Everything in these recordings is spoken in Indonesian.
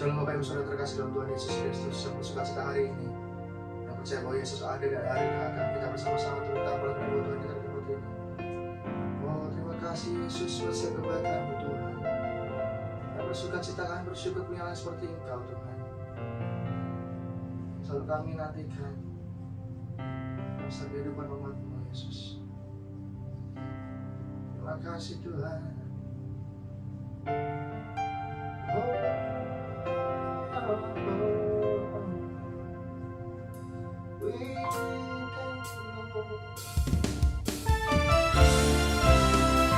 Shalom Bapak Ibu Saudara terkasih dalam Tuhan Yesus Kristus, yang bersukacita hari ini, yang percaya bahwa Yesus ada dan hari ini akan kita bersama-sama turut tampil dalam Tuhan kita berikut ini. Oh terima kasih Yesus buat setiap kebaikan-Mu Tuhan. Yang bersukacita kami bersyukur punya Allah seperti Engkau Tuhan. Selalu kami nantikan masa kehidupan umat-Mu Yesus. Terima kasih Tuhan.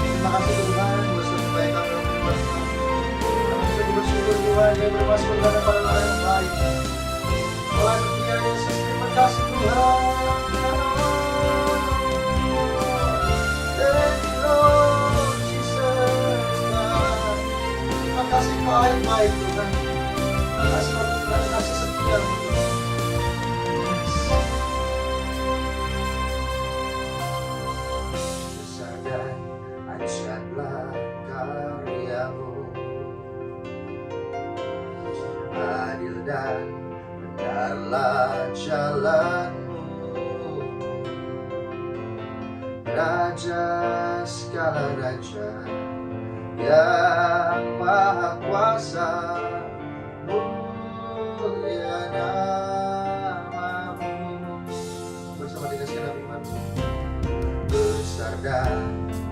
Terima kasih Tuhan, buat kebaikan dalam kehidupan kami. Kami sungguh bersyukur Tuhan, yang bermasuk dalam pada orang yang baik. Tuhan setia Yesus, terima kasih Tuhan. Thank you Lord Jesus. Terima kasih baik-baik Tuhan. Terima kasih Tuhan, kasih setia Tuhan. Ajarlah karya-Mu, adil dan benarlah jalan-Mu, Raja segala raja yang maha kuasa, mulia nama-Mu. Bersama dengan segala firman-Mu, besar dan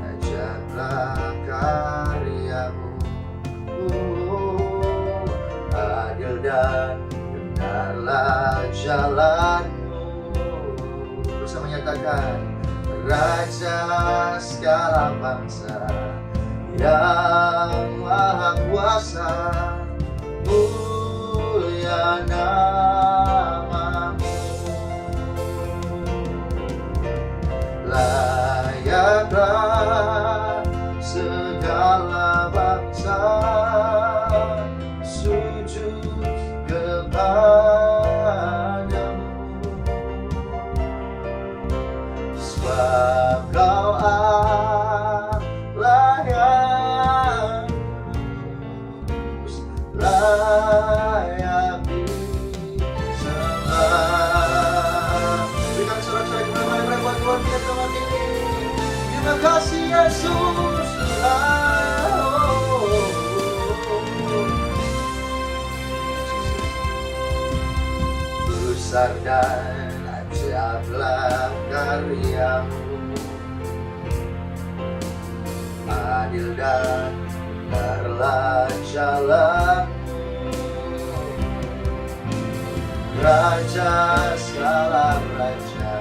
ajarlah karya-Mu, adil dan benarlah jalan-Mu. Bersama nyatakan, Raja segala bangsa yang maha kuasa, mulia nama-Mu. Layaklah segala bangsa sujud kepada-Mu, sebab Kau Allah yang kudus, layak disembah. Berikan sorak-sorai kepada buat Tuhan kita dalam ini. Terima kasih Yesus. Besar dan ajaiblah karya-Mu, adil dan benarlah jalan-Mu, Raja segala raja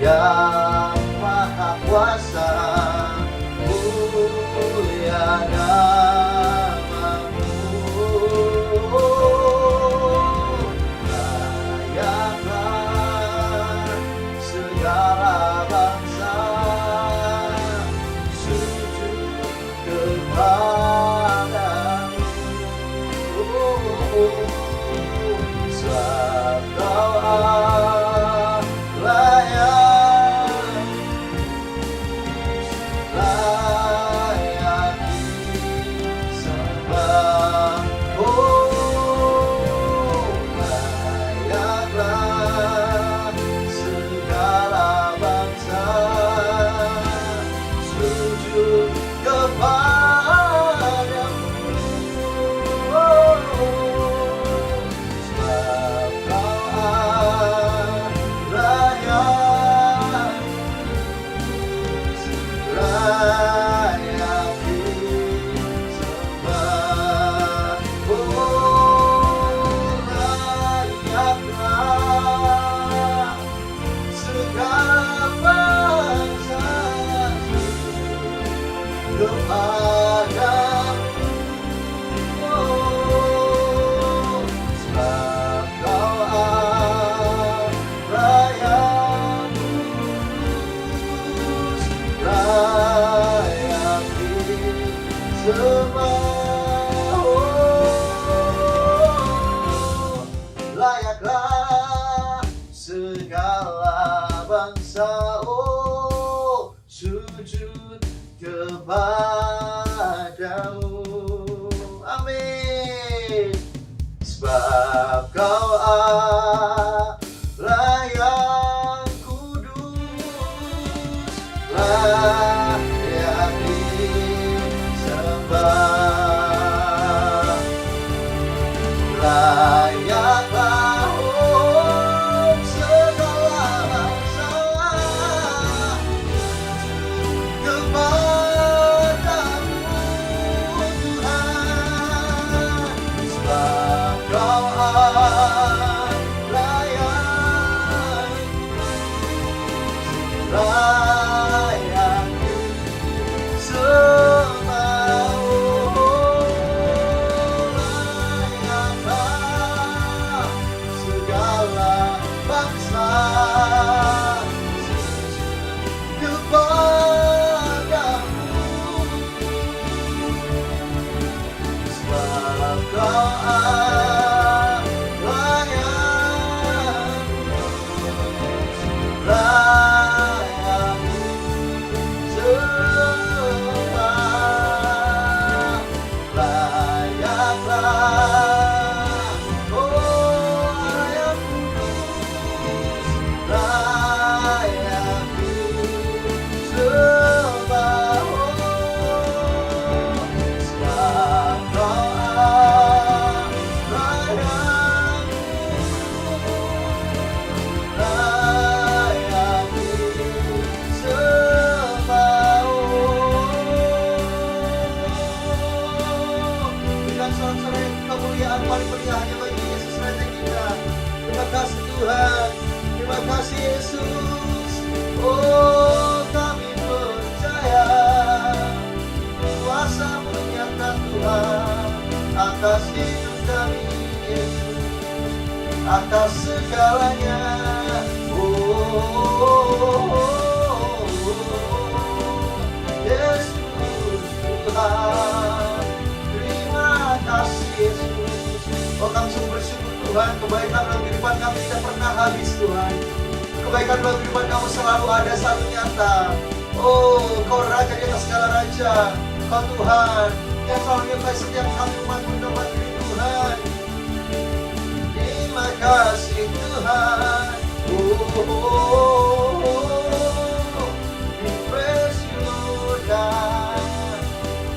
yang maha kuasa, mulia nama-Mu. Layaklah segala bangsa sujud kepada-Mu, sebab Kau Allah yang layak disembah. Layaklah segala bangsa sujud kepada-Mu, sebab Kau Allah yang layak disembah. Layaklah segala bangsa kepada-Mu, sebab Kau Allah yang kudus, layak disembah. Layaklah segala bangsa sujud kepada-Mu. Amin. pasrah sujud kepadamu, sebab Kau Allah yang layak sembah, layaklah, oh yang kudus, layak disembah, oh sebab Kau Allah yang layak disembah, oh. Berikan sorak-sorai kemuliaan paling mulia hanya bagi Yesus Raja kita. Terima kasih Tuhan, terima kasih Yesus. Oh kami percaya kuasa-Mu nyata Tuhan atas hidup kami Yesus, atas segalanya. Oh, Yesus Tuhan, terima kasih Yesus. Oh kami sungguh bersyukur Tuhan, kebaikan dalam kehidupan kami tidak pernah habis Tuhan. Kebaikan dalam kehidupan Kamu selalu ada, selalu nyata. Oh Kau Raja di atas segala raja, Kau Tuhan yang selalu menyertai setiap kami umat-Mu dapat diri Tuhan. Terima kasih Tuhan. We praise You God,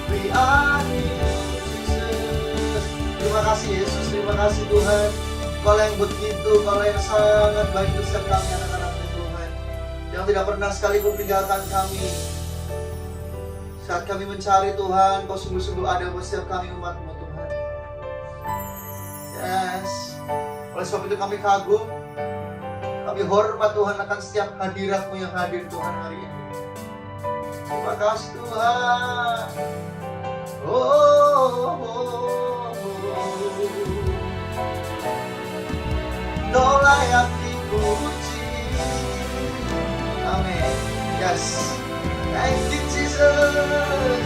we honor You Jesus. Terima kasih Yesus, terima kasih Tuhan. Kau yang begitu, Kau yang sangat baik untuk setiap kami anak-anak-Mu Tuhan, yang tidak pernah sekalipun meninggalkan kami. Saat kami mencari Tuhan, Kau sungguh-sungguh ada buat setiap kami umat-Mu Tuhan. Yes. Oleh sebab itu kami kagum, kami hormat Tuhan akan setiap hadirat-Mu yang hadir Tuhan hari ini. Terima kasih Tuhan. Kau layak dipuji. Amin. Yes. Thank you Jesus.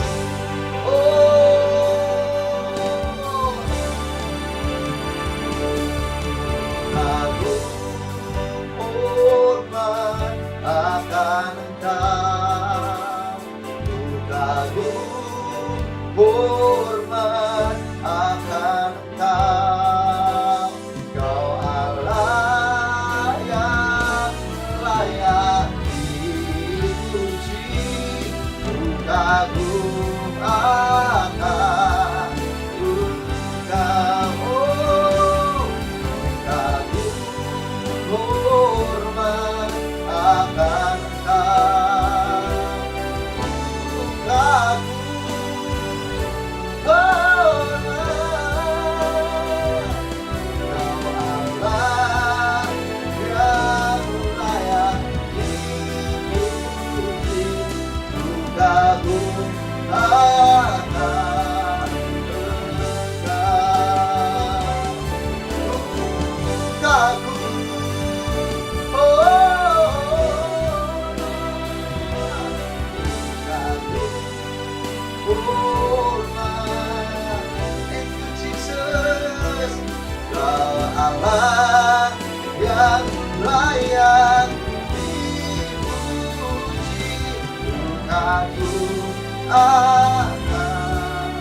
Agung hormat akan Engkau, agung hormat akan Engkau, Kau Allah yang layak dipuji. Agung akan Engkau, agung hormat akan Engkau, agung hormat Kau Allah yang layak dipuji. Agung akan Engkau, agung hormat. Thank you Jesus. Kau Allah yang layak dipuji. Agung akan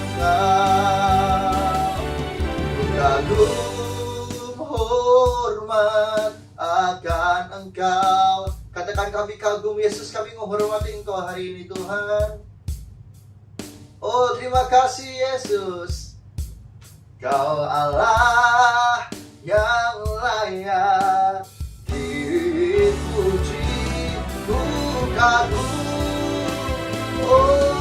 Engkau, kagum hormat akan Engkau. Katakan kami kagum Yesus, kami menghormati Engkau hari ini Tuhan. Oh terima kasih Yesus. Kau Allah yang layak dipuji. Ku kagum. Kau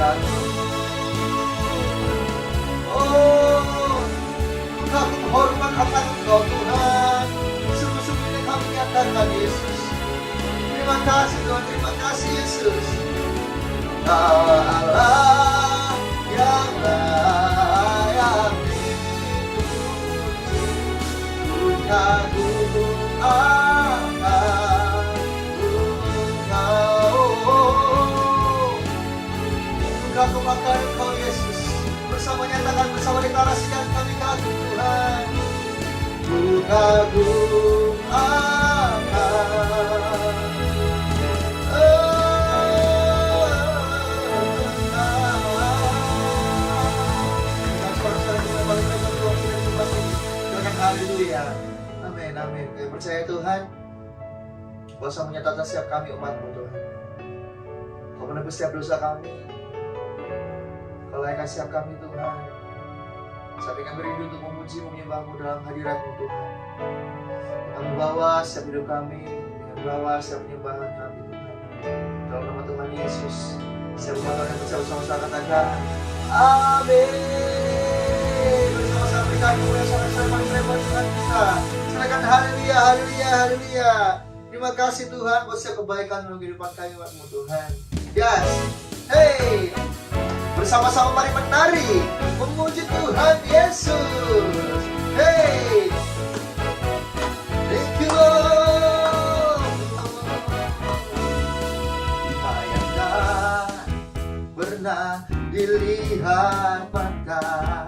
kagum. Oh, kami hormat akan Engkau Tuhan. Sungguh-sungguhnya kami nyatakan Yesus. Terima kasih Tuhan, terima kasih Yesus. Kau Allah yang layak dipuji. Ku kagum akan Engkau. Ku kagum akan Engkau Yesus. Bersama nyatakan, bersama deklarasikan, kami kagum Tuhan. Ku kagum akan haleluya. Amin, amin. Kami percaya Tuhan, Kau bisa menyatakan setiap kami umat-Mu Tuhan. Kau menebus setiap dosa kami. Kau layakkan setiap kami Tuhan. Saat ini kami rindu untuk memuji-Mu, menyembah-Mu dalam hadirat-Mu Tuhan. Kami bawa setiap hidup kami, kami bawa setiap penyembahan kami Tuhan. Dalam nama Tuhan Yesus, setiap umat yang bersama-sama katakan amin. Bersama-sama berikan kemuliaan sama-sama paling lebar Tuhan kita. Serahkan haleluya, haleluya, haleluya. Terima kasih Tuhan buat setiap kebaikan dalam kehidupan kami umat-Mu Tuhan. Yes, hey, bersama-sama mari menari memuji Tuhan Yesus. Hey, thank you Lord. Bayangkan pernah dilihat mata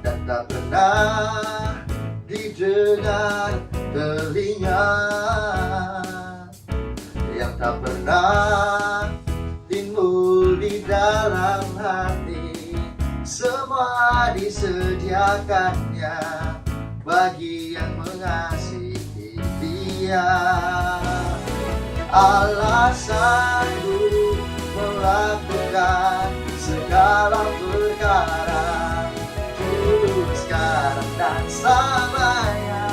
dan tak pernah didengar telinga, yang tak pernah timbul di dalam hati, semua disediakannya bagi yang mengasihi Dia. Allah sanggup melakukan segala perkara, dulu, sekarang, dan selamanya.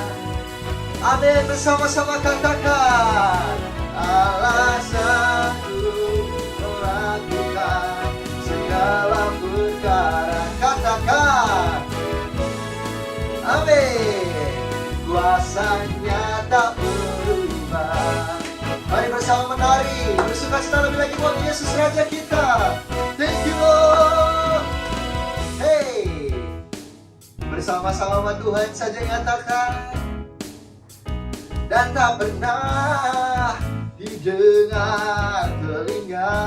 Amin, bersama-sama katakan Allah sanggup melakukan segala perkara. Katakan amin, kuasanya tak berubah. Mari bersama menari, bersukacita lebih lagi buat Yesus Raja kita. Thank you Lord. Hey, bersama-sama Tuhan saja nyatakan, dan tak pernah didengar telinga.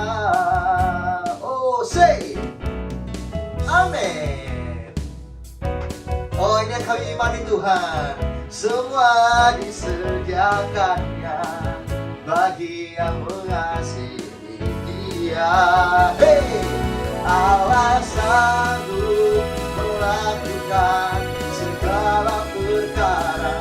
Oh, say amin. Oh, ini yang kami imani Tuhan, semua disediakannya bagi yang mengasihi Dia. Hey, Allah sanggup melakukan segala perkara,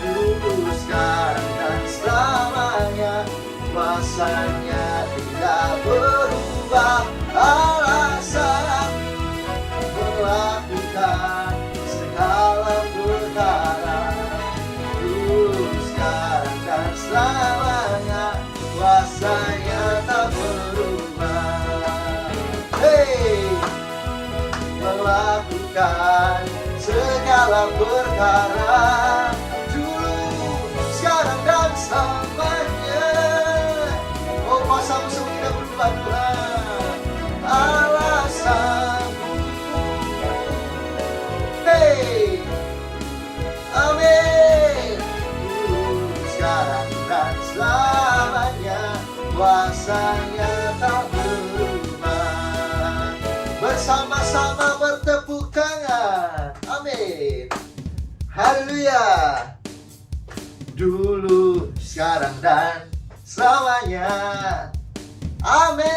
dulu, sekarang, dan selamanya. Kuasanya tidak berubah. Allah sanggup melakukan segala perkara, dulu, sekarang, dan selamanya. Kuasanya tak berubah. Hey, melakukan segala perkara, sekarang dan selamanya. Oh, kuasa-Mu semua tidak berubah Tuhan. Allah sanggup. Hey, amin. Sekarang dan selamanya. Kuasanya tak berubah. Bersama-sama bertepuk tangan. Amin. Haleluya. Dulu, sekarang, dan selamanya. Amin.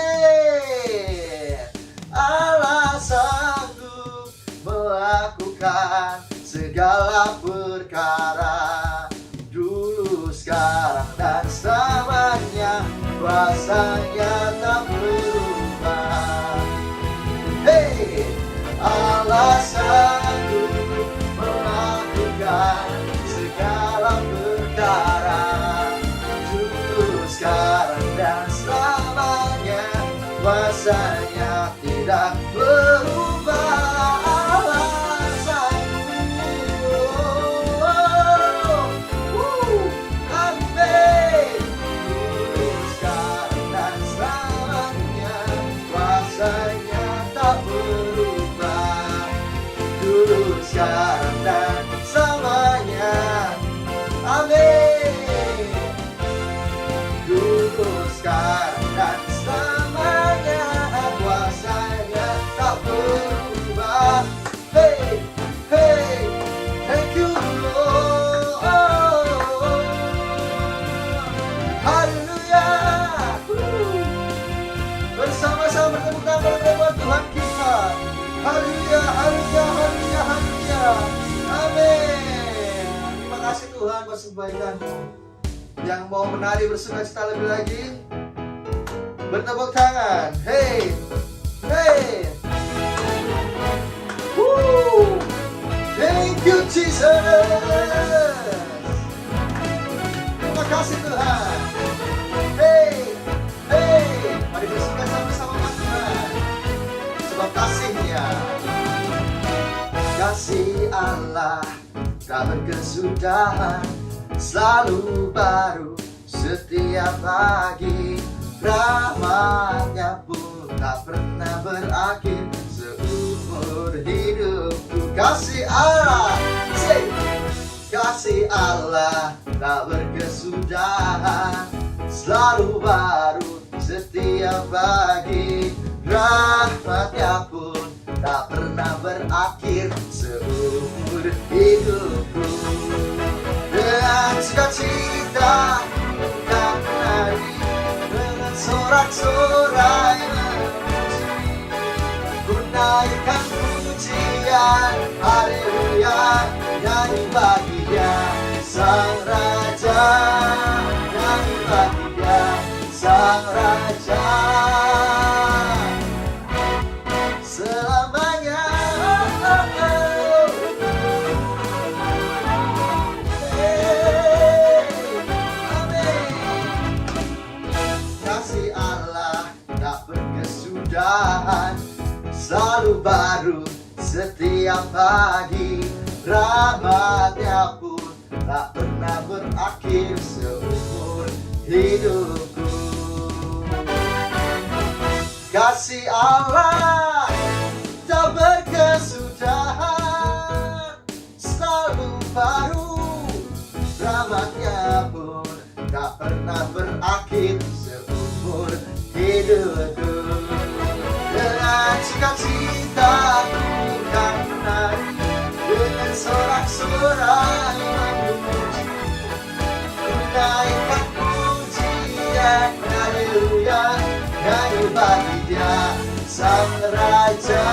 Allah sanggup melakukan segala perkara, dulu, sekarang, dan selamanya. Kuasanya tak berubah. Hey, Allah sanggup melakukan segala perkara, dulu, sekarang, dan selamanya. kuasanya tidak berubah. Alasanmu, amin. Dulu, sekarang, dan selamanya, kuasanya tak berubah. Dulu, sekarang, dan selamanya, amin. Dulu, sekarang, dan selamanya, kuasanya tak berubah. Hey, hey, thank you Lord. Haleluya. Bersama-sama bertepuk tangan buat Tuhan kita. Haleluya, haleluya, haleluya, haleluya. Amin. Terima kasih Tuhan buat kebaikan-Mu. Yang mau menari bersuka-cita lebih lagi, bertepuk tangan. Hey, hey. Woo. Thank you Jesus. Terima kasih Tuhan. Hey, hey. Mari bersuka sama-sama buat Tuhan. Sebab kasih-Nya, kasih Allah tak berkesudahan, selalu baru setiap pagi. Rahmat-Nya pun tak pernah berakhir seumur hidupku. Kasih Allah, say, kasih Allah tak berkesudahan, selalu baru setiap pagi. Rahmat-Nya pun tak pernah berakhir seumur hidupku. Dengan sukacita dan menari, dengan sorak-sorai memuji, ku naikkan pujian, haleluya, nyanyi bagi Dia Sang Raja, nyanyi bagi Dia Sang Raja. Selamanya, kasih Allah tak berkesudahan, selalu baru setiap pagi. Rahmat-Nya pun tak pernah berakhir seumur hidupku. Kasih Allah tak berkesudahan, selalu baru. Rahmat-Nya pun tak pernah berakhir seumur hidupku. Dengan sukacita ku kan menari, dengan sorak-sorai memuji, ku naikkan pujian, haleluya, nyanyi bagi Dia Sang Raja,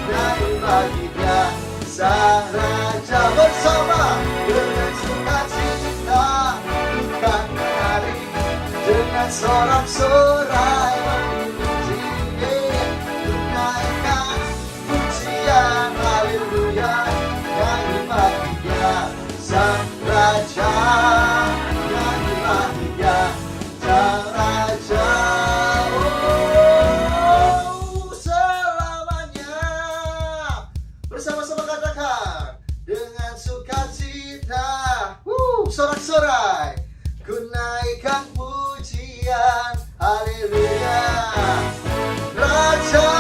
nyanyi bagi Dia Sang Raja. Bersama dengan sukacita ku kan menari, dengan sorak-sorai memuji, ku naikkan pujian, haleluya, nyanyi bagi Dia Sang Raja, nyanyi bagi Dia Sang Raja. Oh, selamanya. Bersama-sama katakan, dengan sukacita, sorak-sorai, ku naikkan pujian, haleluya, Raja,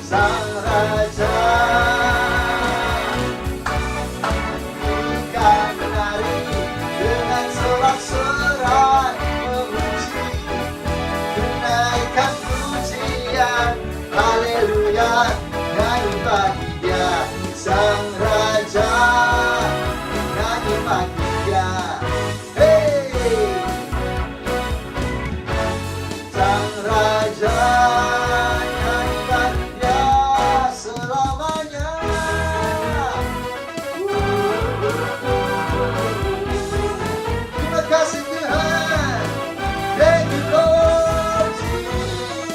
Sang Raja. Kan menari dengan sorak-sorai memuji, ku naikkan pujian, haleluya, nyanyi bagi Dia Sang Raja, nyanyi bagi Dia, hey, Sang Raja, nyanyi bagi Dia selamanya. Terima kasih Tuhan. Thank you Lord Jesus.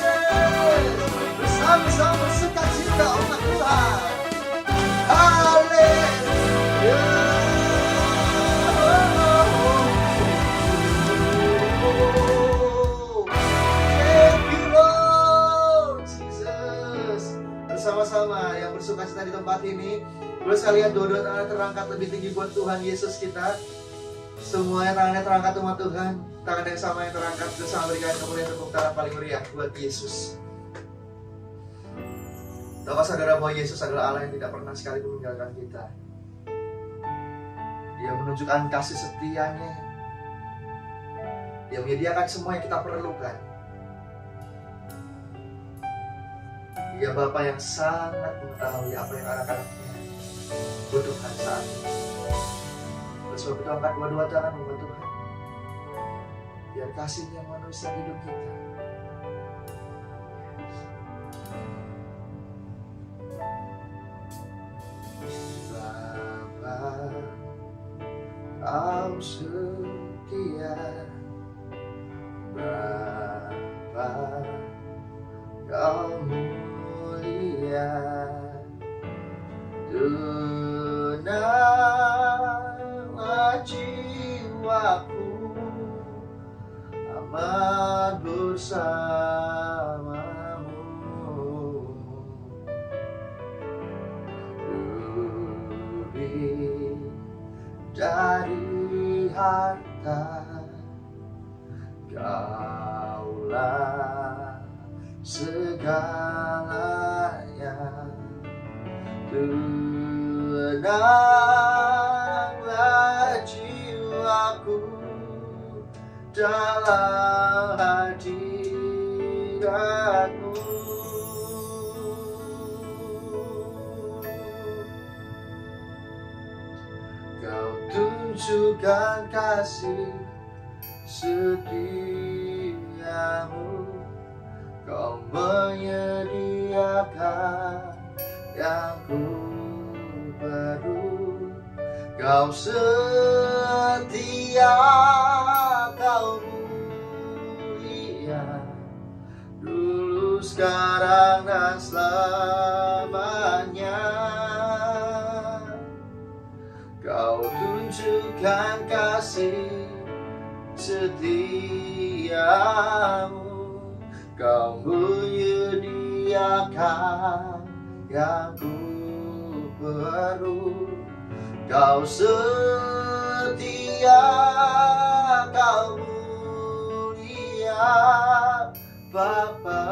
di tempat ini. Boleh sekalian dua-dua tangan terangkat lebih tinggi buat Tuhan Yesus kita. Semuanya tangannya terangkat umat Tuhan. Tangan yang sama yang terangkat bersama berikan kemuliaan tepuk tangan paling meriah buat Yesus. Tahukah saudara bahwa Yesus adalah Allah yang tidak pernah sekalipun meninggalkan kita. Dia menunjukkan kasih setianya. Dia menyediakan semua yang kita perlukan. Dia Bapa yang sangat mengetahui apa yang anak-anaknya butuhkan saat ini. Oleh sebab itu angkat dua-dua tangan buat Tuhan. Biar kasihnya manusia hidup kita. Bapa, Kau setia. Bapa, Kau mulia. Tenanglah jiwaku, aman bersamamu. Lebih dari harta, Kaulah segalanya. Tenanglah jiwaku dalam hadirat-Mu. Kau tunjukkan kasih setiamu. Kau menyediakan yang ku perlu. Kau setia, Kau mulia, dulu, sekarang, dan selamanya. Kau tunjukkan kasih setiamu. Kau menyediakan yang ku perlu. Kau setia, Kau mulia, Bapa,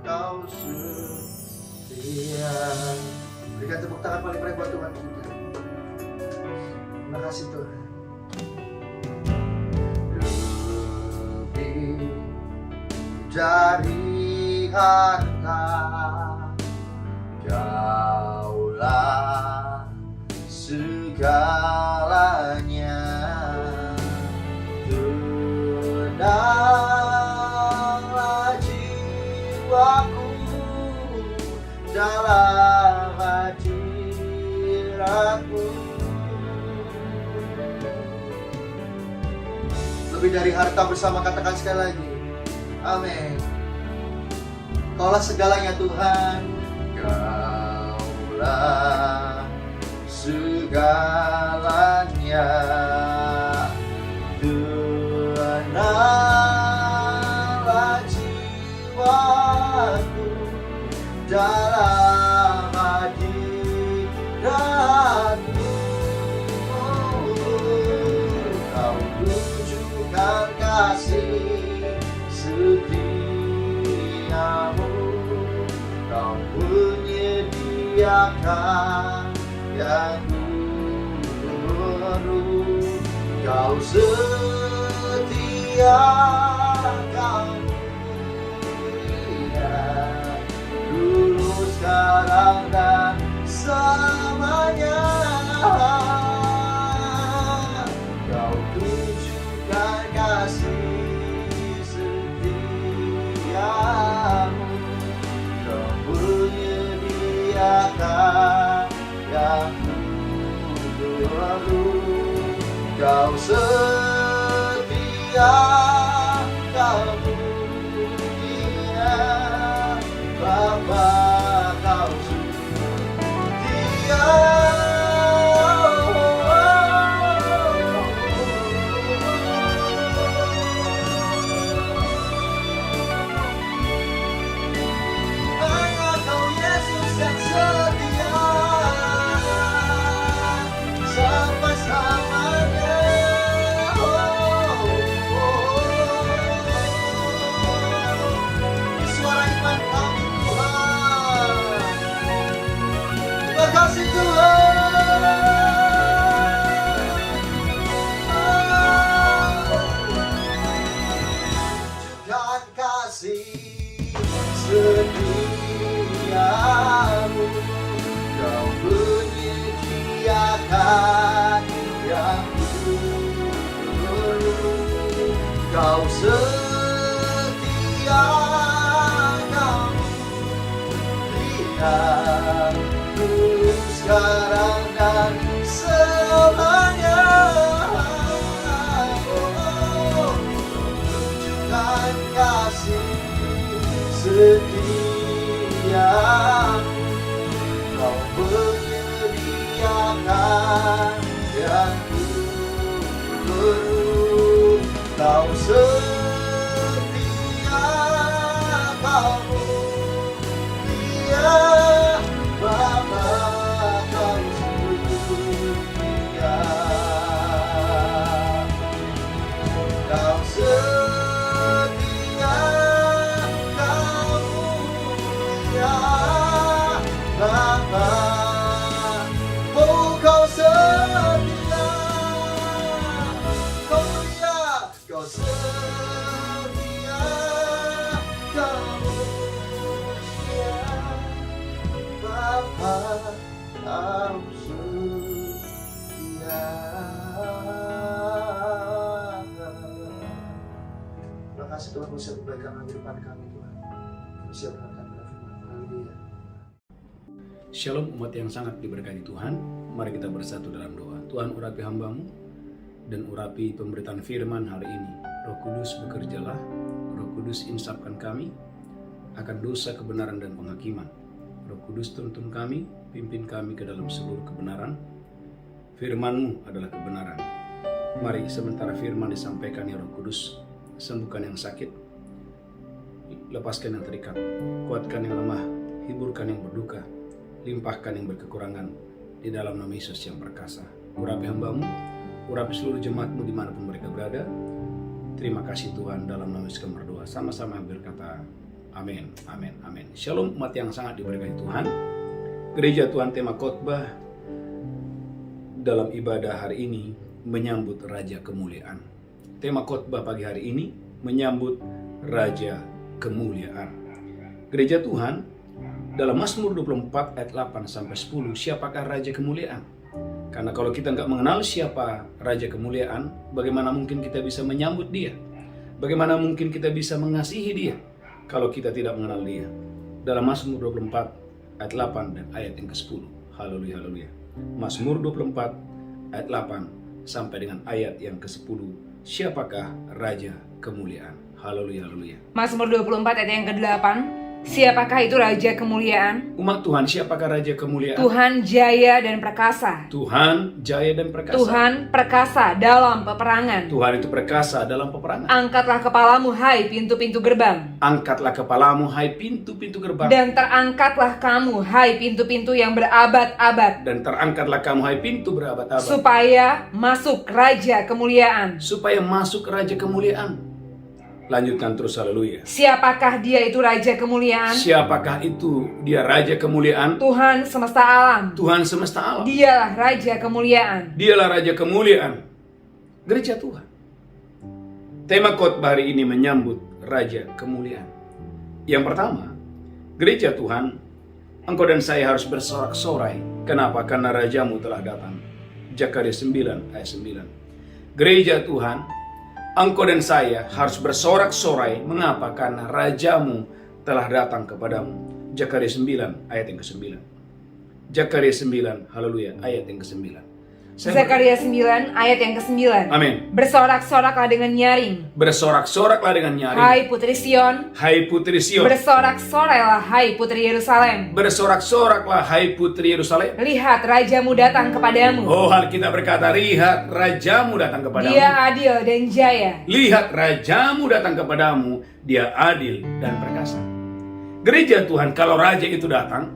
Kau setia. Berikan tepuk tangan paling meriah buat Tuhan kita. Terima kasih Tuhan. Lebih dari harta, Kaulah segalanya. Tenanglah jiwaku dalam hadirat-Mu. Lebih dari harta bersama, katakan sekali lagi. Amin. Kaulah segalanya Tuhan. Kaulah segalanya. Tenanglah jiwaku dalam hadirat-Mu. Kau tunjukkan kasih setiamu. Kau menyediakan yang ku perlu. Kau setia, Kau mulia, dulu, sekarang, dan selamanya. Kau tunjukkan kasih setiamu. Kau menyediakan yang ku perlu. Kau setia, Kau mulia, Bapa, Kau setia. Hanya Kau Yesus yang setia. dulu sekarang dan selamanya. Tunjukkan kasih setia, Kau menyediakan yang ku perlu. Kau setia, Kau mulia, Bapa, Kau setia. Kau setia, Kau mulia, Bapa. Oh, Kau setia, Kau mulia, Kau setia, Kau mulia, Bapa, Kau setia. Terima kasih Tuhan, Kau siap kebaikan di depan kami Tuhan. Kau siap menerangkan firman. Haleluya. Shalom umat yang sangat diberkati Tuhan. Mari kita bersatu dalam doa. Tuhan, urapi hamba-Mu dan urapi pemberitaan firman hari ini. Roh Kudus bekerjalah, Roh Kudus insapkan kami akan dosa, kebenaran dan penghakiman. Roh Kudus tuntun kami, pimpin kami ke dalam seluruh kebenaran. Firman-Mu adalah kebenaran. Mari sementara firman disampaikan ya Roh Kudus, sembuhkan yang sakit, lepaskan yang terikat, kuatkan yang lemah, hiburkan yang berduka, limpahkan yang berkekurangan di dalam nama Yesus yang perkasa. Urapi hamba-Mu, urapi seluruh jemaat-Mu dimanapun mereka berada. Terima kasih Tuhan, dalam nama Yesus kami berdoa. Sama-sama berkata amin, amin, amin. Shalom umat yang sangat diberkati Tuhan. Gereja Tuhan tema khotbah dalam ibadah hari ini menyambut Raja Kemuliaan. Tema khotbah pagi hari ini menyambut Raja Kemuliaan. Gereja Tuhan, dalam Mazmur 24 ayat 8 sampai 10, siapakah Raja Kemuliaan? Karena kalau kita nggak mengenal siapa Raja Kemuliaan, bagaimana mungkin kita bisa menyambut Dia? Bagaimana mungkin kita bisa mengasihi Dia kalau kita tidak mengenal Dia? Dalam Mazmur 24 ayat 8 dan ayat yang ke-10. Haleluya, haleluya. Mazmur 24 ayat 8 sampai dengan ayat yang ke-10. Siapakah Raja Kemuliaan? Haleluya, haleluya. Mazmur 24 ayat yang ke-8. Siapakah itu Raja Kemuliaan? Umat Tuhan, siapakah Raja Kemuliaan? Tuhan jaya dan perkasa. Tuhan jaya dan perkasa. Tuhan perkasa dalam peperangan. Tuhan itu perkasa dalam peperangan. Angkatlah kepalamu, hai pintu-pintu gerbang. Angkatlah kepalamu, hai pintu-pintu gerbang. Dan terangkatlah kamu, hai pintu-pintu yang berabad-abad. Dan terangkatlah kamu, hai pintu berabad-abad. Supaya masuk Raja Kemuliaan. Supaya masuk Raja Kemuliaan. Lanjutkan terus, haleluya. Siapakah dia itu Raja Kemuliaan? Siapakah itu dia Raja Kemuliaan? Tuhan semesta alam. Tuhan semesta alam. Dialah Raja Kemuliaan. Dialah Raja Kemuliaan. Gereja Tuhan, tema khotbah hari ini menyambut Raja Kemuliaan. Yang pertama, gereja Tuhan, engkau dan saya harus bersorak-sorai. Kenapa? Karena Rajamu telah datang. Zakaria 9 ayat 9. Gereja Tuhan, engkau dan saya harus bersorak-sorai. Mengapa? Karena Rajamu telah datang kepadamu. Zakaria 9 ayat yang ke-9. Zakaria 9, haleluya, ayat yang ke-9. Zakaria 9 ayat yang ke-9. Amin. Bersorak-soraklah dengan nyaring. Bersorak-soraklah dengan nyaring. Hai putri Sion. Hai putri Sion. Bersorak-sorailah hai putri Yerusalem. Bersorak-soraklah hai putri Yerusalem. Lihat Rajamu datang kepadamu. Oh, Alkitab berkata, lihat Rajamu datang kepadamu. Dia adil dan jaya. Lihat Rajamu datang kepadamu. Dia adil dan perkasa. Gereja Tuhan, kalau Raja itu datang,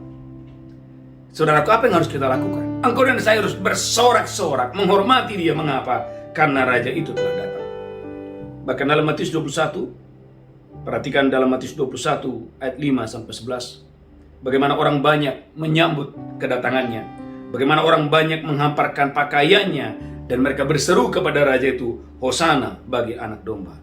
saudaraku, apa yang harus kita lakukan? Engkau dan saya harus bersorak-sorak, menghormati Dia. Mengapa? Karena Raja itu telah datang. Bahkan dalam Matius 21, perhatikan dalam Matius 21 ayat 5 sampai 11. Bagaimana orang banyak menyambut kedatangannya. Bagaimana orang banyak menghamparkan pakaiannya dan mereka berseru kepada Raja itu, Hosana bagi anak domba.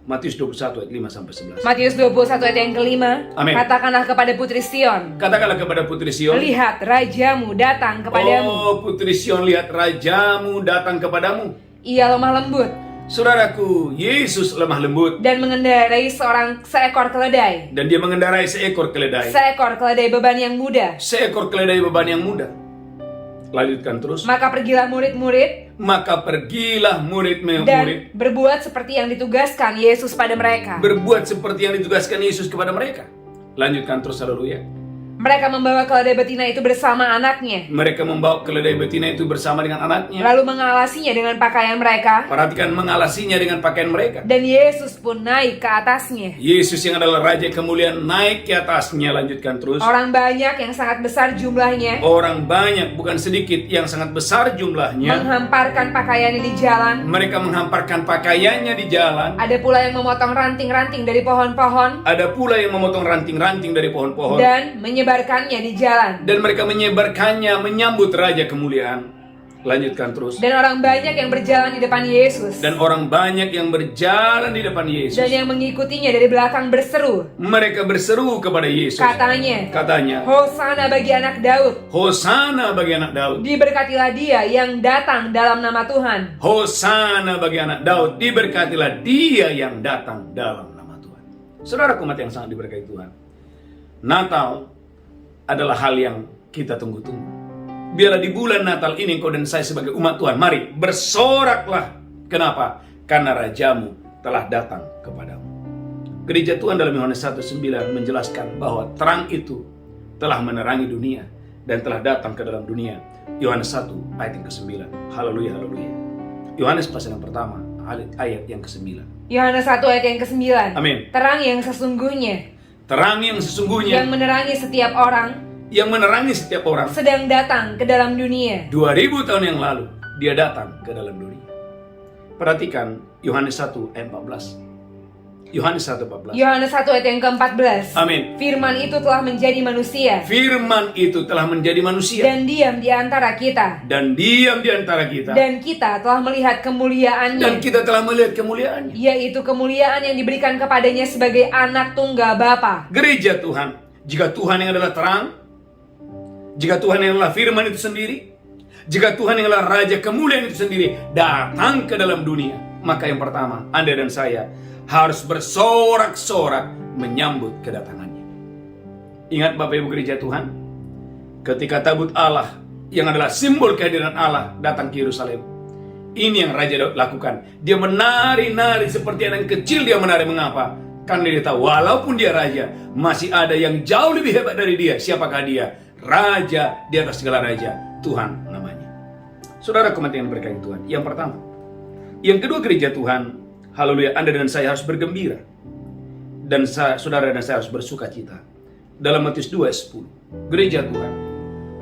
Matius 21 ayat 5 sampai 11. Matius 21 ayat yang kelima. Amin. Katakanlah kepada putri Sion. Katakanlah kepada putri Sion. Lihat Rajamu datang kepadamu. Oh, putri Sion, lihat Rajamu datang kepadamu. Ia lemah lembut Saudaraku, Yesus lemah lembut dan mengendarai seekor keledai. dan dia mengendarai seekor keledai. Seekor keledai beban yang mudah. Seekor keledai beban yang mudah. Lanjutkan terus. Maka pergilah murid-murid Maka pergilah dan murid-murid berbuat seperti yang ditugaskan Yesus pada mereka. berbuat seperti yang ditugaskan Yesus kepada mereka. Lanjutkan terus, haleluya. Mereka membawa keledai betina itu bersama anaknya, Mereka membawa keledai betina itu bersama dengan anaknya. lalu mengalasinya dengan pakaian mereka, Perhatikan, mengalasinya dengan pakaian mereka. dan Yesus pun naik ke atasnya. Yesus yang adalah Raja kemuliaan naik ke atasnya. Lanjutkan terus. Orang banyak yang sangat besar jumlahnya Orang banyak, bukan sedikit, yang sangat besar jumlahnya. menghamparkan pakaiannya di jalan. Mereka menghamparkan pakaiannya di jalan. Ada pula yang memotong ranting-ranting dari pohon-pohon Ada pula yang memotong ranting-ranting dari pohon-pohon. dan menyebarkannya di jalan. Dan mereka menyebarkannya menyambut Raja kemuliaan. Lanjutkan terus. Dan orang banyak yang berjalan di depan Yesus, Dan orang banyak yang berjalan di depan Yesus. dan yang mengikutinya dari belakang berseru, Mereka berseru kepada Yesus. katanya, Katanya, Hosana bagi anak Daud. Hosana bagi anak Daud. Diberkatilah dia yang datang dalam nama Tuhan. Hosana bagi anak Daud. Diberkatilah dia yang datang dalam nama Tuhan. Saudaraku umat yang sangat diberkati Tuhan, Natal adalah hal yang kita tunggu-tunggu. Biarlah di bulan Natal ini engkau dan saya sebagai umat Tuhan, mari bersoraklah. Kenapa? Karena Rajamu telah datang kepadamu. Gereja Tuhan dalam Yohanes 1:9 menjelaskan bahwa terang itu telah menerangi dunia dan telah datang ke dalam dunia. Yohanes 1 ayat yang ke-9. Haleluya, haleluya. Yohanes pasal yang pertama ayat yang ke-9. Yohanes 1 ayat yang ke-9. Amin. Terang yang sesungguhnya, Terang yang sesungguhnya yang menerangi setiap orang, sedang datang ke dalam dunia. 2000 tahun yang lalu dia datang ke dalam dunia. Perhatikan Yohanes 1 ayat 14. Yohanes 1:14. Yohanes 1 ayat yang ke-14. Amin. Firman itu telah menjadi manusia Firman itu telah menjadi manusia dan diam di antara kita, dan diam di antara kita, dan kita telah melihat dan kemuliaannya, kita telah melihat kemuliaannya. yaitu kemuliaan yang diberikan kepadanya sebagai anak tunggal Bapa. Gereja Tuhan, jika Tuhan yang adalah terang, jika Tuhan yang adalah firman itu sendiri, jika Tuhan yang adalah Raja kemuliaan itu sendiri datang ke dalam dunia, maka yang pertama, Anda dan saya harus bersorak-sorak menyambut kedatangannya. Ingat Bapak Ibu gereja Tuhan, ketika tabut Allah yang adalah simbol kehadiran Allah datang ke Yerusalem, ini yang Raja Daud lakukan. Dia menari-nari seperti anak kecil. Dia menari, mengapa? Karena dia tahu walaupun dia raja, masih ada yang jauh lebih hebat dari dia. Siapakah dia? Raja di atas segala raja, Tuhan namanya. Saudara yang berkati Tuhan, yang pertama. Yang kedua, gereja Tuhan, haleluya, Anda dan saya harus bergembira. Dan saudara dan saya harus bersuka cita. Dalam Matius 2:10, gereja Tuhan,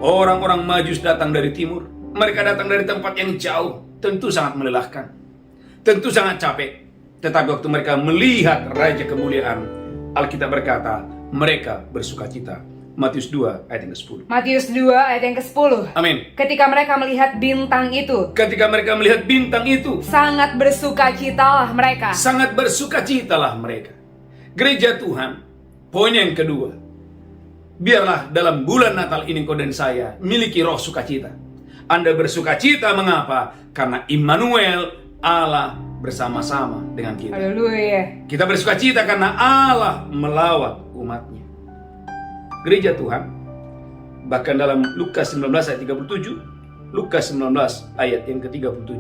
orang-orang Majus datang dari timur. Mereka datang dari tempat yang jauh. Tentu sangat melelahkan, tentu sangat capek. Tetapi waktu mereka melihat Raja kemuliaan, Alkitab berkata, mereka bersuka cita. Matius 2 ayat yang ke-10. Matius 2 ayat yang ke-10. Amin. Ketika mereka melihat bintang itu, Ketika mereka melihat bintang itu, sangat bersukacitalah mereka. sangat bersukacitalah mereka. Gereja Tuhan, poin yang kedua, biarlah dalam bulan Natal ini kau dan saya miliki roh sukacita. Anda bersukacita, mengapa? Karena Immanuel, Allah bersama-sama dengan kita. Haleluya. Kita bersukacita karena Allah melawat umatnya. Gereja Tuhan, bahkan dalam Lukas 19 ayat 37, Lukas 19 ayat yang ke-37.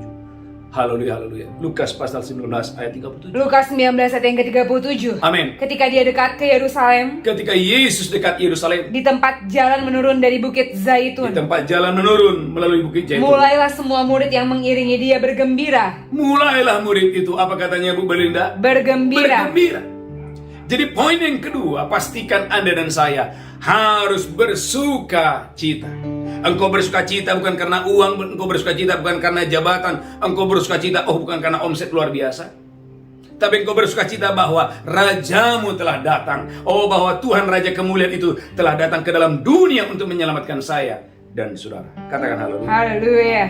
Haleluya, haleluya. Lukas pasal 19 ayat 37. Lukas 19 ayat yang ke-37. Amin. Ketika dia dekat ke Yerusalem, Ketika Yesus dekat Yerusalem, di tempat jalan menurun dari Bukit di Zaitun, tempat jalan menurun melalui Bukit Zaitun, mulailah semua murid yang mengiringi dia bergembira. mulailah murid itu, apa katanya Bu Belinda? Bergembira. Bergembira. Jadi poin yang kedua, pastikan Anda dan saya harus bersuka cita. Engkau bersuka cita bukan karena uang, engkau bersuka cita bukan karena jabatan, engkau bersuka cita bukan karena omset luar biasa. Tapi engkau bersuka cita bahwa Rajamu telah datang. Bahwa Tuhan Raja kemuliaan itu telah datang ke dalam dunia untuk menyelamatkan saya dan saudara. Katakan haleluya. Haleluya.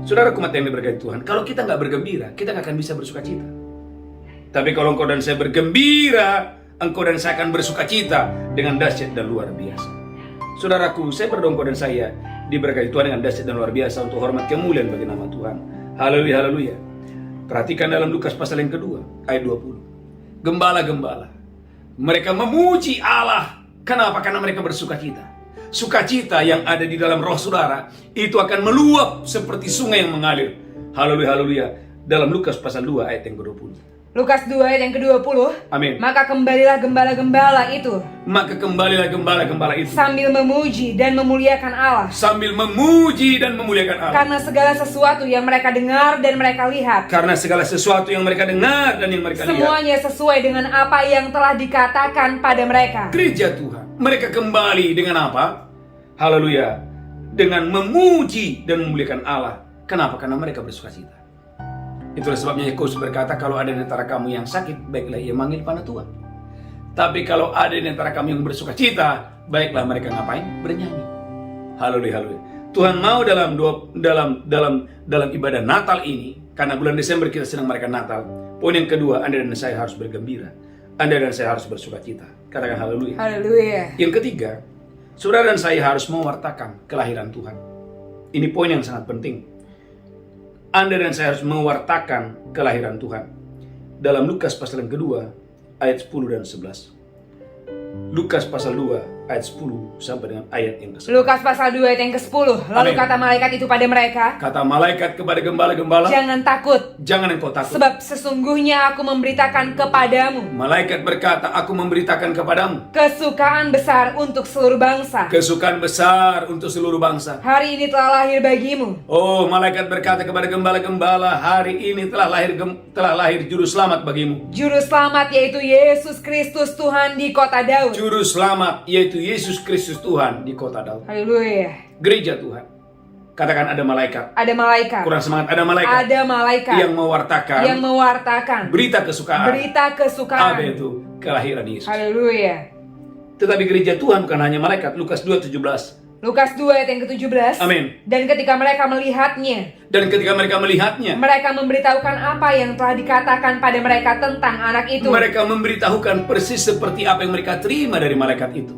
Saudara umat yang diberkati Tuhan, kalau kita nggak bergembira, kita nggak akan bisa bersuka cita. Tapi kalau engkau dan saya bergembira, engkau dan saya akan bersuka cita dengan dahsyat dan luar biasa. Saudaraku, saya berdoa engkau dan saya diberkati Tuhan dengan dahsyat dan luar biasa untuk hormat kemuliaan bagi nama Tuhan. Haleluya, haleluya. Perhatikan dalam Lukas pasal yang kedua, ayat 20. Gembala-gembala, mereka memuji Allah. Kenapa? Karena mereka bersukacita. Sukacita yang ada di dalam roh saudara, itu akan meluap seperti sungai yang mengalir. Haleluya, haleluya. Dalam Lukas pasal 2 ayat yang ke-20. Lukas 2 ayat yang ke-20. Amin. Maka kembalilah gembala-gembala itu. Maka kembalilah gembala-gembala itu. Sambil memuji dan memuliakan Allah. Sambil memuji dan memuliakan Allah. Karena segala sesuatu yang mereka dengar dan mereka lihat. Karena segala sesuatu yang mereka dengar dan yang mereka lihat. Semuanya sesuai dengan apa yang telah dikatakan pada mereka. Gereja Tuhan, mereka kembali dengan apa? Haleluya. Dengan memuji dan memuliakan Allah. Kenapa? Karena mereka bersukacita. Itulah sebabnya Yakobus berkata, kalau ada di antara kamu yang sakit, baiklah ia manggil pada Tuhan. Tapi kalau ada di antara kamu yang bersukacita, baiklah mereka ngapain? Bernyanyi. Haleluya, haleluya. Tuhan mau dalam ibadah Natal ini, karena bulan Desember kita sedang merayakan Natal. Poin yang kedua, Anda dan saya harus bergembira. Anda dan saya harus bersukacita. Katakan haleluya. Haleluya. Yang ketiga, saudara dan saya harus mewartakan kelahiran Tuhan. Ini poin yang sangat penting. Anda dan saya harus mewartakan kelahiran Tuhan. Dalam Lukas pasal yang kedua, ayat 10 dan 11. Lukas pasal 2, ayat 10 sampai dengan ayat yang ke-11. Lukas pasal 2 ayat yang ke-10. Lalu Amin. kata malaikat itu pada mereka, Kata malaikat kepada gembala-gembala, jangan takut, jangan engkau takut. sebab sesungguhnya aku memberitakan kepadamu Malaikat berkata, aku memberitakan kepadamu kesukaan besar untuk seluruh bangsa. kesukaan besar untuk seluruh bangsa. Hari ini telah lahir bagimu Oh, malaikat berkata kepada gembala-gembala, hari ini telah lahir juru selamat bagimu. juru selamat, yaitu Yesus Kristus Tuhan di kota Daud. Juru selamat yaitu Yesus Kristus Tuhan di kota Daud. Haleluya. Gereja Tuhan. Katakan ada malaikat. Ada malaikat. Kurang semangat, ada malaikat. Ada malaikat Yang mewartakan berita berita kesukaan. Apa kesukaan. itu? Kelahiran Yesus. Haleluya. Tetapi gereja Tuhan bukan hanya malaikat. Lukas 2:17. Lukas 2 ayat yang ke-17. Amin. Dan ketika mereka melihatnya, Dan ketika mereka melihatnya, mereka memberitahukan apa yang telah dikatakan pada mereka tentang anak itu. mereka memberitahukan persis seperti apa yang mereka terima dari malaikat itu.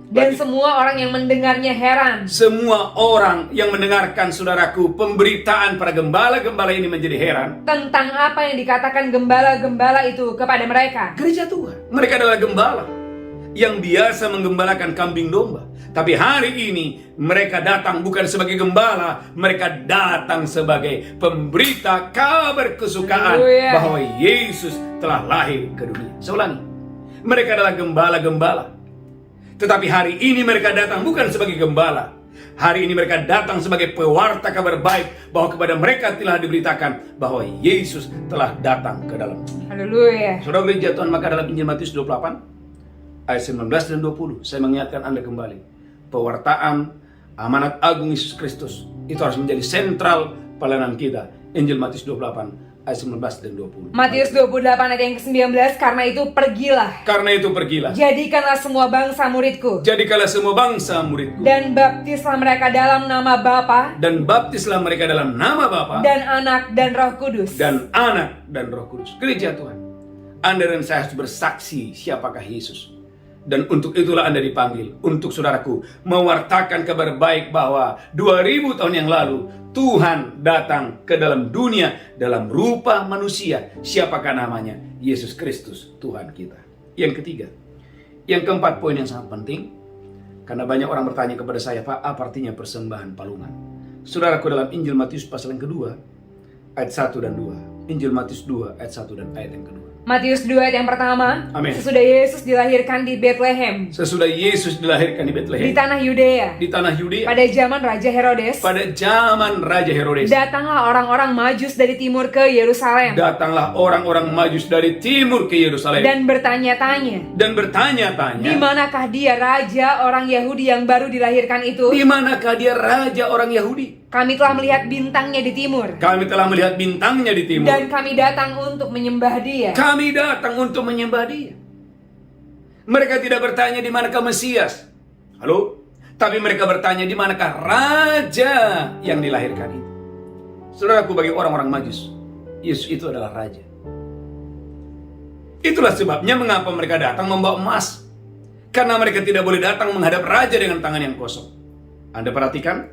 Dan semua orang yang mendengarnya heran. Semua orang yang mendengarkan, saudaraku, pemberitaan para gembala-gembala ini menjadi heran. Tentang apa yang dikatakan gembala-gembala itu kepada mereka. Gereja Tuhan, mereka adalah gembala yang biasa menggembalakan kambing domba. Tapi hari ini mereka datang bukan sebagai gembala, mereka datang sebagai pemberita kabar kesukaan Haleluya. bahwa Yesus telah lahir ke dunia. Saya ulangi, mereka adalah gembala-gembala. Tetapi hari ini mereka datang bukan sebagai gembala. Hari ini mereka datang sebagai pewarta kabar baik bahwa kepada mereka telah diberitakan bahwa Yesus telah datang ke dalam dunia. Haleluya. Saudara gereja Tuhan, maka dalam Injil Matius 28 ayat 19 dan 20 saya mengingatkan Anda kembali, pewartaan amanat agung Yesus Kristus itu harus menjadi sentral pelayanan kita. Injil Matius 28 ayat 19 dan 20. Matius 28 ayat yang ke-19, karena itu pergilah. Karena itu pergilah. Jadikanlah semua bangsa muridku. Jadikanlah semua bangsa muridku. Dan baptislah mereka dalam nama Bapa Dan baptislah mereka dalam nama Bapa dan Anak dan Roh Kudus. dan Anak dan Roh Kudus. Gereja Tuhan, Anda dan saya harus bersaksi siapakah Yesus. Dan untuk itulah Anda dipanggil, untuk saudaraku, mewartakan kabar baik bahwa 2000 tahun yang lalu Tuhan datang ke dalam dunia dalam rupa manusia. Siapakah namanya? Yesus Kristus, Tuhan kita. Yang ketiga, yang keempat, poin yang sangat penting, karena banyak orang bertanya kepada saya, Pak, apa artinya persembahan palungan? Saudaraku, dalam Injil Matius pasal yang kedua, ayat 1 dan 2. Injil Matius 2 ayat 1 dan ayat yang kedua. Matius 2 ayat yang pertama. Amin. Sesudah Yesus dilahirkan di Bethlehem, Sesudah Yesus dilahirkan di Bethlehem, di tanah Yudea, di tanah Yudea, pada zaman Raja Herodes, pada zaman Raja Herodes, datanglah orang-orang Majus dari timur ke Yerusalem datanglah orang-orang Majus dari timur ke Yerusalem dan bertanya-tanya, dan bertanya-tanya, di manakah dia raja orang Yahudi yang baru dilahirkan itu? di manakah dia raja orang Yahudi? Kami telah melihat bintangnya di timur, Kami telah melihat bintangnya di timur, dan kami datang untuk menyembah dia. kami datang untuk menyembah dia. Mereka tidak bertanya di manakah Mesias. Halo? Tapi mereka bertanya di manakah raja yang dilahirkan itu. Saudaraku, bagi orang-orang Majus, Yesus itu adalah raja. Itulah sebabnya mengapa mereka datang membawa emas. Karena mereka tidak boleh datang menghadap raja dengan tangan yang kosong. Anda perhatikan,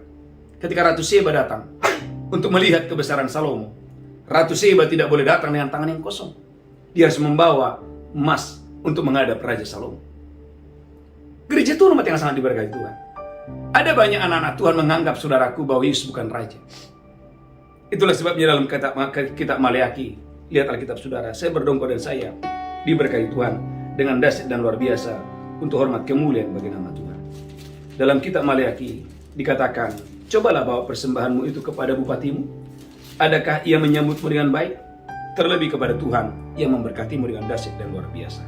ketika Ratu Seba datang untuk melihat kebesaran Salomo, Ratu Seba tidak boleh datang dengan tangan yang kosong. Dia harus membawa emas untuk menghadap Raja Salomo. Gereja Tuhan umat yang sangat diberkati Tuhan. Ada banyak anak-anak Tuhan menganggap saudaraku bahwa Yesus bukan Raja. Itulah sebabnya dalam kitab Maleaki, lihat Alkitab saudara, saya berdongkol dan saya diberkati Tuhan dengan dahsyat dan luar biasa untuk hormat kemuliaan bagi nama Tuhan. Dalam kitab Maleaki dikatakan, cobalah bawa persembahanmu itu kepada bupatimu. Adakah ia menyambutmu dengan baik? Terlebih kepada Tuhan yang memberkatimu dengan dahsyat dan luar biasa.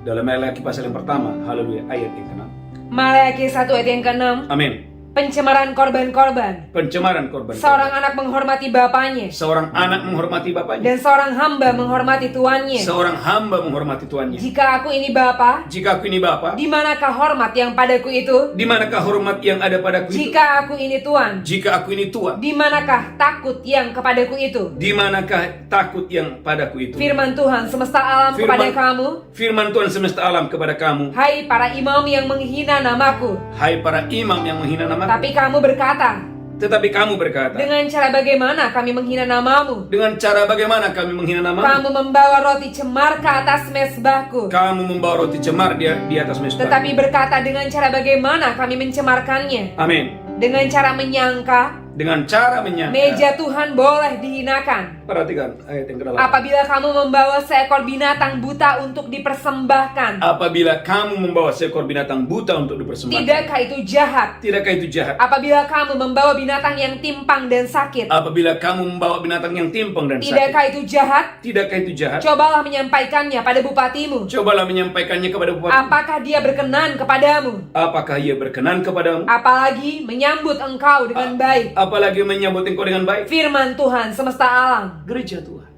Dalam Maleaki pasal yang pertama, haleluya, ayat yang ke-6. Maleaki 1 ayat yang ke-6. Amin. Pencemaran korban-korban. Pencemaran korban. Seorang anak menghormati bapaknya. Seorang anak menghormati bapaknya. Dan seorang hamba menghormati tuannya. Seorang hamba menghormati tuannya. Jika aku ini bapa, Jika aku ini bapa, di manakah hormat yang padaku itu? di manakah hormat yang ada padaku itu? Jika aku ini tuan, Jika aku ini tuan, di manakah takut yang kepadaku itu? di manakah takut yang padaku itu? Firman Tuhan semesta alam kepada kamu, Firman Tuhan semesta alam kepada kamu, hai para imam yang menghina namaku. hai para imam yang menghina namaku. Tapi kamu berkata, Tetapi kamu berkata, dengan cara bagaimana kami menghina namamu? dengan cara bagaimana kami menghina namamu? Kamu membawa roti cemar ke atas mezbahku. Kamu membawa roti cemar di atas mezbah. Tetapi berkata, dengan cara bagaimana kami mencemarkannya? Amin. Dengan cara menyangka Dengan cara menyangka. meja Tuhan boleh dihinakan. Perhatikan ayat yang ke-8. Apabila kamu membawa seekor binatang buta untuk dipersembahkan, Apabila kamu membawa seekor binatang buta untuk dipersembahkan. tidakkah itu jahat? Tidakkah itu jahat? Apabila kamu membawa binatang yang timpang dan sakit, Apabila kamu membawa binatang yang timpang dan sakit. tidakkah itu jahat? Tidakkah itu jahat? Cobalah menyampaikannya pada bupatimu. Cobalah menyampaikannya kepada bupati. Apakah dia berkenan kepadamu? Apakah ia berkenan kepadamu? Apalagi menyambut engkau dengan baik. Apalagi menyambut engkau dengan baik. Firman Tuhan semesta alam. Gereja Tuhan,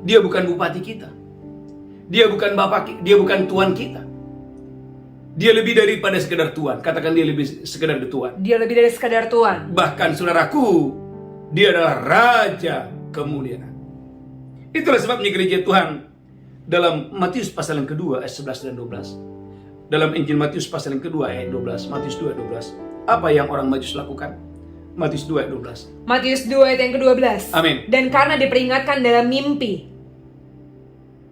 dia bukan bupati kita. Dia bukan bapak, dia bukan tuan kita. Dia lebih daripada sekedar tuan. Katakan dia lebih sekedar tuan. Dia lebih dari sekadar Tuhan. Bahkan saudaraku, dia adalah Raja kemuliaan. Itulah sebabnya gereja Tuhan dalam Matius pasal yang kedua ayat 11 dan 12. Dalam Injil Matius pasal yang kedua ayat 12, Matius 2 ayat 12. Apa yang orang Majus lakukan? Matius 2 ayat 12. Matius 2 ayat yang ke-12. Amin. Dan karena diperingatkan dalam mimpi,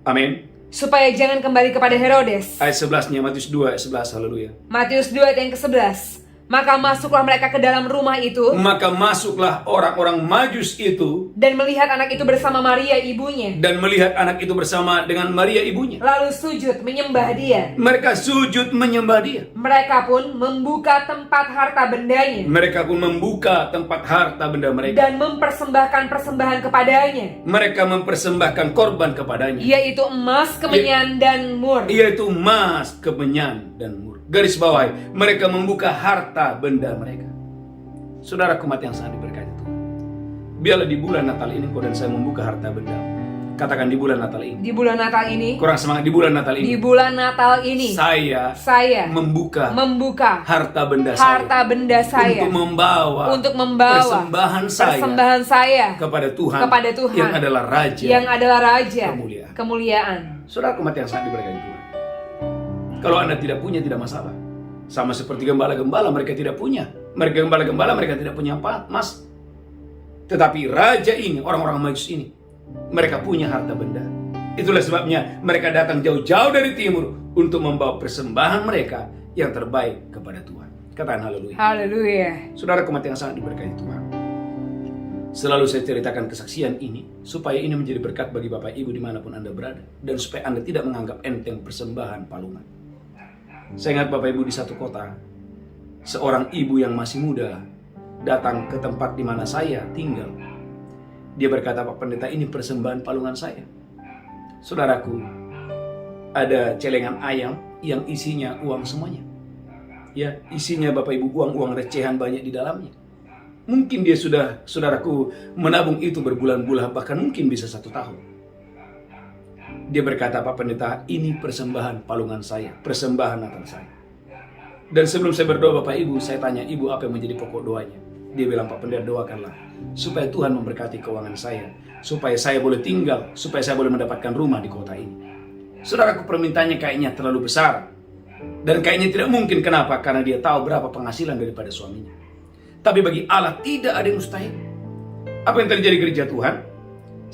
Amin. supaya jangan kembali kepada Herodes. Ayat 11-nya Matius 2 ayat 11. Haleluya. Matius 2 ayat yang ke-11. Maka masuklah mereka ke dalam rumah itu, Maka masuklah orang-orang Majus itu dan melihat anak itu bersama Maria ibunya. dan melihat anak itu bersama dengan Maria ibunya. Lalu sujud menyembah dia. Mereka sujud menyembah dia. Mereka pun membuka tempat harta bendanya Mereka pun membuka tempat harta benda mereka. dan mempersembahkan persembahan kepadanya, Mereka mempersembahkan korban kepadanya, yaitu emas, kemenyan, dan mur. yaitu emas, kemenyan, dan mur. Garis bawahi, mereka membuka harta benda mereka. Saudara umat yang sangat diberkati Tuhan, biarlah di bulan Natal ini kau dan saya membuka harta benda. Katakan di bulan Natal ini. Di bulan Natal ini, Kurang semangat, di bulan Natal di ini bulan Natal ini, saya membuka harta benda harta benda saya untuk membawa persembahan saya kepada Tuhan yang adalah Raja kemuliaan. Saudara umat yang sangat diberkati Tuhan, kalau Anda tidak punya tidak masalah. Sama seperti gembala-gembala, mereka tidak punya. Mereka gembala-gembala, mereka tidak punya emas. Tetapi raja ini, orang-orang Majus ini, mereka punya harta benda. Itulah sebabnya mereka datang jauh-jauh dari timur untuk membawa persembahan mereka yang terbaik kepada Tuhan. Katakan haleluya. Haleluya. Saudara umat yang sangat diberkati Tuhan, selalu saya ceritakan kesaksian ini supaya ini menjadi berkat bagi Bapak Ibu dimanapun Anda berada, dan supaya Anda tidak menganggap enteng persembahan palungan. Saya ingat Bapak Ibu di satu kota, seorang ibu yang masih muda datang ke tempat di mana saya tinggal. Dia berkata, Pak Pendeta, ini persembahan palungan saya. Saudaraku, ada celengan ayam yang isinya uang semuanya. Ya, isinya Bapak Ibu uang recehan banyak di dalamnya. Mungkin dia sudah, saudaraku, menabung itu berbulan-bulan, bahkan mungkin bisa 1 tahun. Dia berkata, Pak Pendeta, ini persembahan palungan saya, persembahan Natal saya. Dan sebelum saya berdoa Bapak Ibu, saya tanya, Ibu apa yang menjadi pokok doanya? Dia bilang, Pak Pendeta, doakanlah supaya Tuhan memberkati keuangan saya, supaya saya boleh tinggal, supaya saya boleh mendapatkan rumah di kota ini. Saudaraku, permintaannya kayaknya terlalu besar. Dan kayaknya tidak mungkin. Kenapa? Karena dia tahu berapa penghasilan daripada suaminya. Tapi bagi Allah tidak ada yang mustahil. Apa yang terjadi gereja Tuhan?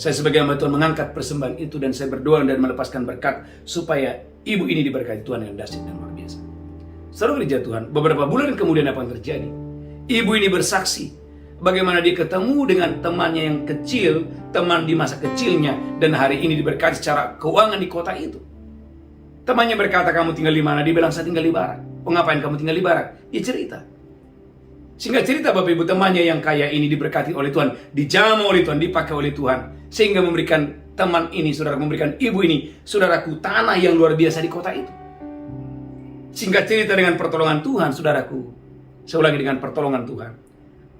Saya sebagai hamba Tuhan mengangkat persembahan itu dan saya berdoa dan melepaskan berkat supaya ibu ini diberkati Tuhan yang dahsyat dan luar biasa. Saudara gereja Tuhan, beberapa bulan kemudian apa yang terjadi? Ibu ini bersaksi bagaimana dia ketemu dengan temannya yang kecil, teman di masa kecilnya, dan hari ini diberkati secara keuangan di kota itu. Temannya berkata, kamu tinggal di mana? Dia bilang, saya tinggal di Barak. Oh, ngapain kamu tinggal di Barak? Dia cerita. Sehingga cerita Bapak Ibu, temannya yang kaya ini diberkati oleh Tuhan, dijamah oleh Tuhan, dipakai oleh Tuhan, sehingga memberikan teman ini, saudara, memberikan ibu ini, saudaraku, tanah yang luar biasa di kota itu. Sehingga cerita dengan pertolongan Tuhan, saudaraku, saya ulangi, dengan pertolongan Tuhan,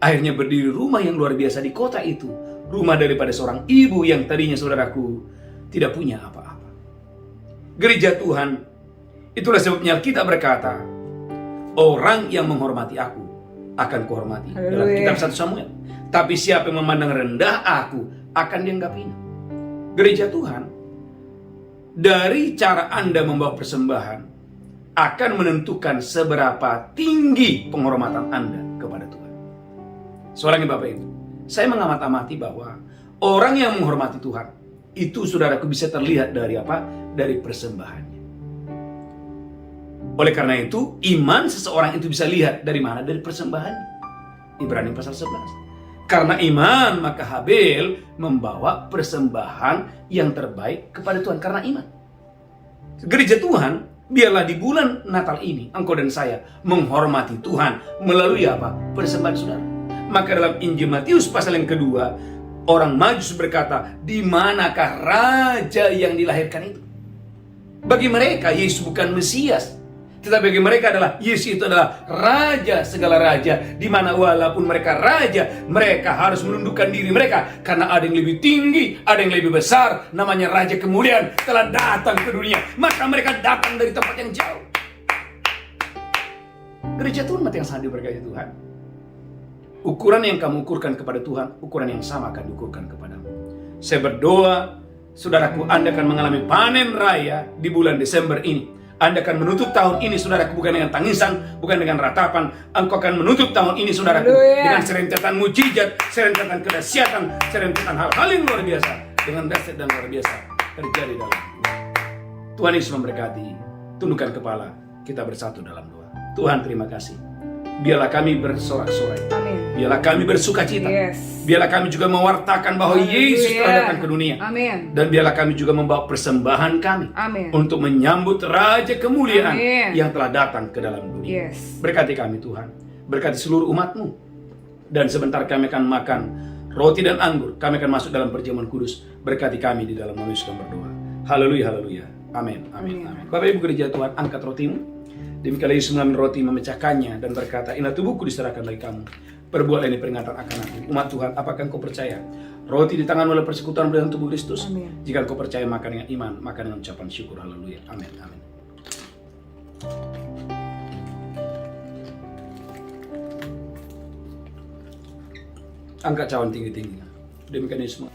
akhirnya berdiri rumah yang luar biasa di kota itu, rumah daripada seorang ibu yang tadinya, saudaraku, tidak punya apa-apa. Gereja Tuhan, itulah sebabnya kita berkata, orang yang menghormati aku akan kuhormati. Dalam kitab 1 Samuel. Tapi siapa yang memandang rendah aku akan dianggap hina. Gereja Tuhan, dari cara Anda membawa persembahan akan menentukan seberapa tinggi penghormatan Anda kepada Tuhan. Soalnya Bapak Ibu, saya mengamati bahwa orang yang menghormati Tuhan itu, saudaraku, bisa terlihat dari apa? Dari persembahannya. Oleh karena itu, iman seseorang itu bisa lihat dari mana? Dari persembahannya. Ibrani pasal 11. Karena iman, maka Habel membawa persembahan yang terbaik kepada Tuhan. Karena iman. Gereja Tuhan, biarlah di bulan Natal ini, engkau dan saya menghormati Tuhan melalui apa? Persembahan saudara. Maka dalam Injil Matius pasal yang kedua, orang Majus berkata, di manakah raja yang dilahirkan itu? Bagi mereka, Yesus bukan Mesias. Tetapi bagi mereka adalah Yesus itu adalah raja segala raja, di mana walaupun mereka raja, mereka harus menundukkan diri mereka karena ada yang lebih tinggi, ada yang lebih besar, namanya Raja Kemuliaan telah datang ke dunia. Maka mereka datang dari tempat yang jauh. Gereja Tuhan yang sangat diberkati Tuhan. Ukuran yang kamu ukurkan kepada Tuhan, ukuran yang sama akan diukurkan kepadamu. Saya berdoa, saudaraku, Anda akan mengalami panen raya di bulan Desember ini. Anda akan menutup tahun ini, saudaraku, bukan dengan tangisan, bukan dengan ratapan. Engkau akan menutup tahun ini, saudaraku, dengan serentetan mujizat, serentetan kedahsyatan, serentetan hal-hal yang luar biasa, dengan dahsyat dan luar biasa terjadi dalam Tuhan Yesus memberkati. Tundukkan kepala, kita bersatu dalam doa. Tuhan, terima kasih. Biarlah kami bersorak-sorai. Biarlah kami bersuka cita. Biarlah kami juga mewartakan bahwa Yesus telah datang ke dunia. Dan biarlah kami juga membawa persembahan kami untuk menyambut Raja Kemuliaan yang telah datang ke dalam dunia. Berkati kami Tuhan. Berkati seluruh umat-Mu. Dan sebentar kami akan makan roti dan anggur. Kami akan masuk dalam perjamuan kudus. Berkati kami di dalam nama Yesus kami berdoa. Haleluya, haleluya. Amin, amin, amin. Bapak Ibu gereja Tuhan, angkat rotimu. Demikianlah Yesus mengambil roti, memecahkannya dan berkata, inilah tubuhku diserahkan bagi kamu. Perbuatlah ini peringatan akan aku. Umat Tuhan, apakah engkau percaya? Roti di tangan oleh persekutuan berdasarkan tubuh Kristus. Jika engkau percaya, maka dengan iman, maka dengan ucapan syukur. Haleluya. Amin, amin. Angkat cawan tinggi-tinggi. Demikian Yesus.